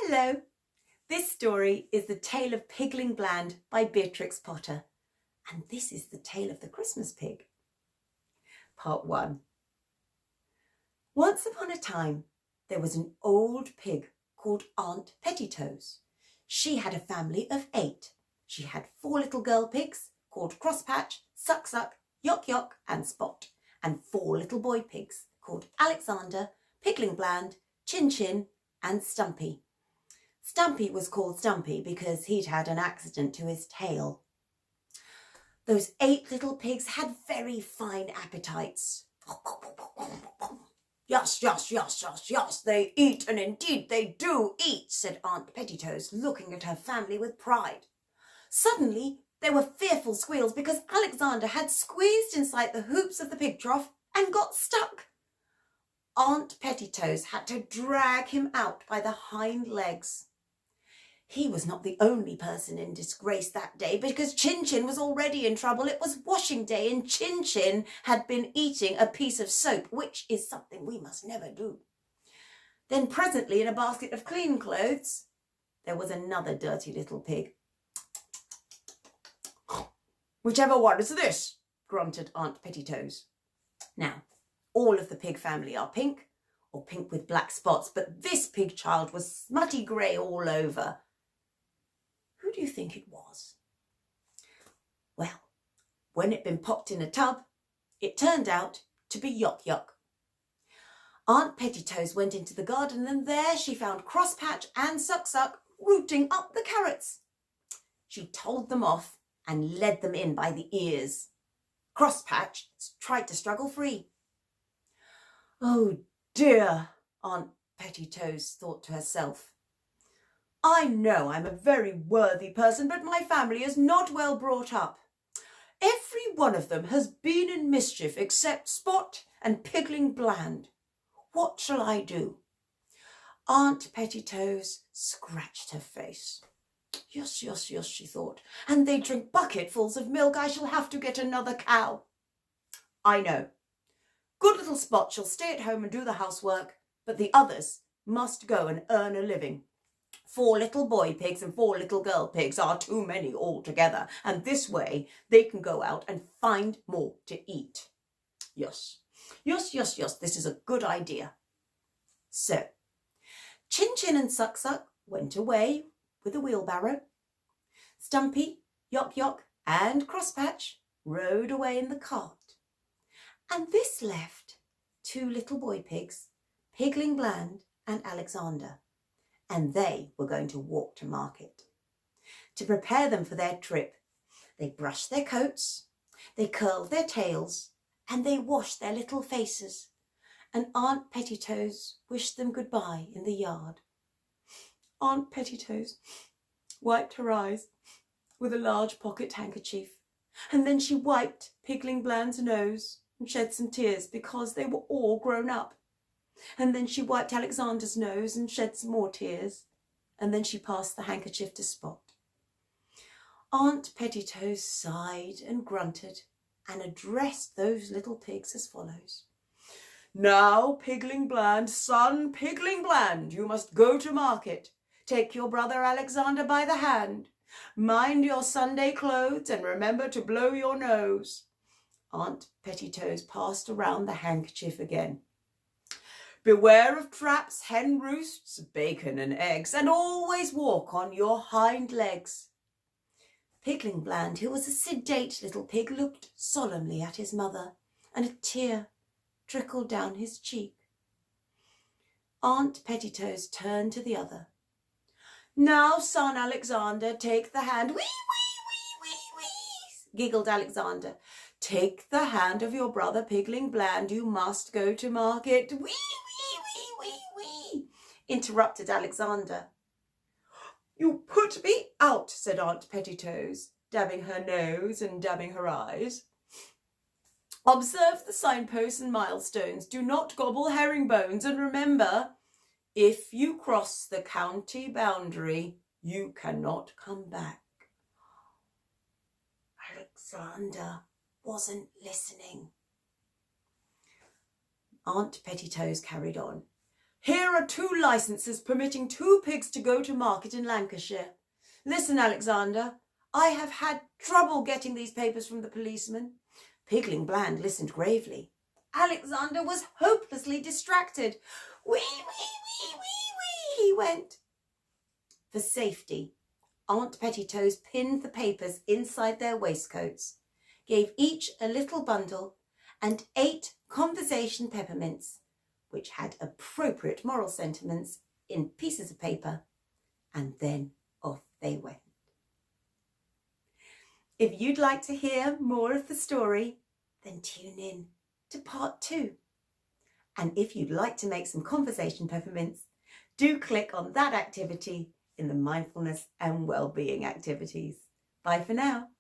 Hello! This story is The Tale of Pigling Bland by Beatrix Potter, and this is the tale of the Christmas pig. Part 1. Once upon a time, there was an old pig called Aunt Petitoes. She had a family of 8. She had 4 little girl pigs called Crosspatch, Suck Suck, Yock Yock and Spot, and 4 little boy pigs called Alexander, Pigling Bland, Chin Chin and Stumpy. Stumpy was called Stumpy because he'd had an accident to his tail. Those 8 little pigs had very fine appetites. Yes, yes, yes, yes, yes, they eat, and indeed they do eat, said Aunt Petitoes, looking at her family with pride. Suddenly there were fearful squeals because Alexander had squeezed inside the hoops of the pig trough and got stuck. Aunt Petitoes had to drag him out by the hind legs. He was not the only person in disgrace that day because Chin Chin was already in trouble. It was washing day and Chin Chin had been eating a piece of soap, which is something we must never do. Then presently, in a basket of clean clothes, there was another dirty little pig. Whichever one is this? Grunted Aunt Petitoes. Now, all of the pig family are pink, or pink with black spots, but this pig child was smutty grey all over. Who do you think it was? Well, when it'd been popped in a tub, it turned out to be Yock Yock. Aunt Petitoes went into the garden and there she found Crosspatch and Suck Suck rooting up the carrots. She told them off and led them in by the ears. Crosspatch tried to struggle free. Oh dear, Aunt Petitoes thought to herself. I know I'm a very worthy person, but my family is not well brought up. Every one of them has been in mischief except Spot and Pigling Bland. What shall I do? Aunt Petitoes scratched her face. Yes, yes, yes, she thought, and they drink bucketfuls of milk. I shall have to get another cow. I know. Good little Spot shall stay at home and do the housework, but the others must go and earn a living. 4 little boy pigs and 4 little girl pigs are too many altogether, and this way they can go out and find more to eat. Yes, yes, yes, yes, this is a good idea. So, Chin Chin and Suck Suck went away with a wheelbarrow. Stumpy, Yock Yock and Crosspatch rode away in the cart. And this left 2 little boy pigs, Pigling Bland and Alexander, and they were going to walk to market. To prepare them for their trip, they brushed their coats, they curled their tails, and they washed their little faces, and Aunt Petitoes wished them goodbye in the yard. Aunt Petitoes wiped her eyes with a large pocket handkerchief, and then she wiped Pigling Bland's nose and shed some tears because they were all grown up. And then she wiped Alexander's nose and shed some more tears, and then she passed the handkerchief to Spot. Aunt Petitoes sighed and grunted and addressed those little pigs as follows. Now, Pigling Bland, son Pigling Bland, you must go to market. Take your brother Alexander by the hand. Mind your Sunday clothes and remember to blow your nose. Aunt Petitoes passed around the handkerchief again. Beware of traps, hen roosts, bacon and eggs, and always walk on your hind legs. Pigling Bland, who was a sedate little pig, looked solemnly at his mother, and a tear trickled down his cheek. Aunt Petitoes turned to the other. Now, son Alexander, take the hand. Wee, wee, wee, wee, wee, giggled Alexander. Take the hand of your brother Pigling Bland. You must go to market. Wee, wee, wee, wee, interrupted Alexander. You put me out, said Aunt Petitoes, dabbing her nose and dabbing her eyes. Observe the signposts and milestones. Do not gobble herringbones, and remember, if you cross the county boundary, you cannot come back. Alexander wasn't listening. Aunt Petitoes carried on. Here are 2 licenses permitting 2 pigs to go to market in Lancashire. Listen, Alexander, I have had trouble getting these papers from the policeman. Pigling Bland listened gravely. Alexander was hopelessly distracted. Wee, wee, wee, wee, wee, he went. For safety, Aunt Pettitoes pinned the papers inside their waistcoats, gave each a little bundle, and 8 conversation peppermints, which had appropriate moral sentiments in pieces of paper, and then off they went. If you'd like to hear more of the story, then tune in to part 2. And if you'd like to make some conversation peppermints, do click on that activity in the mindfulness and well-being activities. Bye for now.